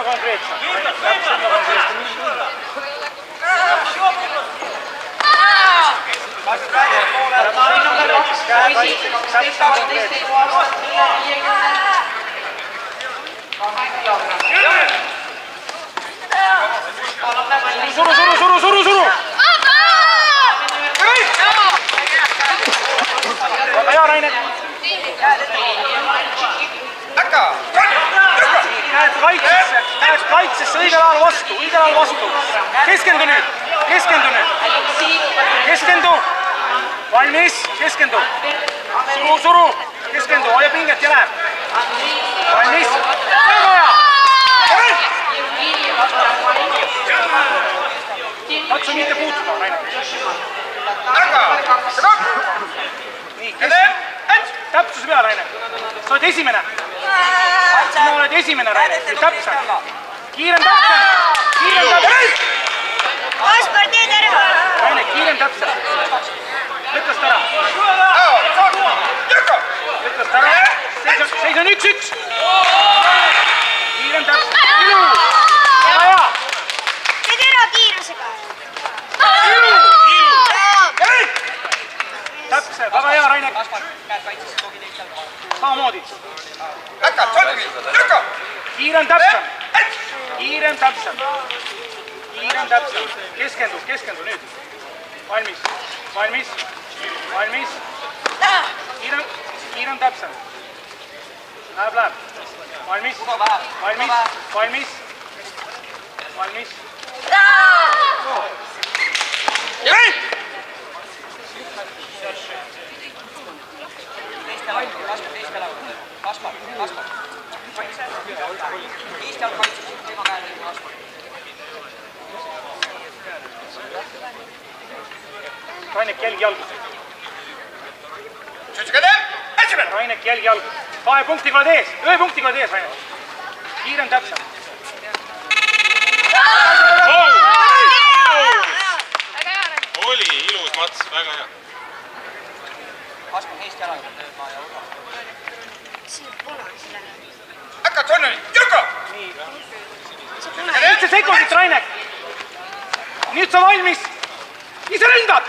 konkreetselt. Suru! Väga hea, Rainer! Läheks kaitsesse õigel ajal vastu. Keskendu nüüd! Valmis, keskendu! Suru! Keskendu, hoia pinget ja läheb! Valmis! Väga hea! Katsu mitte puutuda, Rainer! Nii, täpsuse peale, Rainer! Sa oled esimene! Sina oled esimene, Rainer! Täpsem! Kiirem täpsem! Kaspar, tee terve! Rainer, kiirem täpsem! Lükkast ära! Seis on 1-1! Kiirem täpsem! Ilu! Väga hea! Tee terve kiirusega! Täpselt, väga hea, Rainer! Samamoodi! Kiirem täpsem! Keskendu nüüd! Valmis! Kiirem täpsem! Läheb! Valmis! Kaspar. Eesti all kaitses, tema käe lõi Kaspar. Rainek jälgi jalgu. Rainek jälgi jalgu. 2 punktiga oled ees, 1 punktiga oled ees, Rainek. Kiirem täpsem. Oli ilus mats, väga hea. Kaspar Eesti jalaga teeb ma ja Urva. Hakka tunneli, Jõko! Nii. 7 sekundit, Rainek! Nüüd sa valmis! Ise ründad!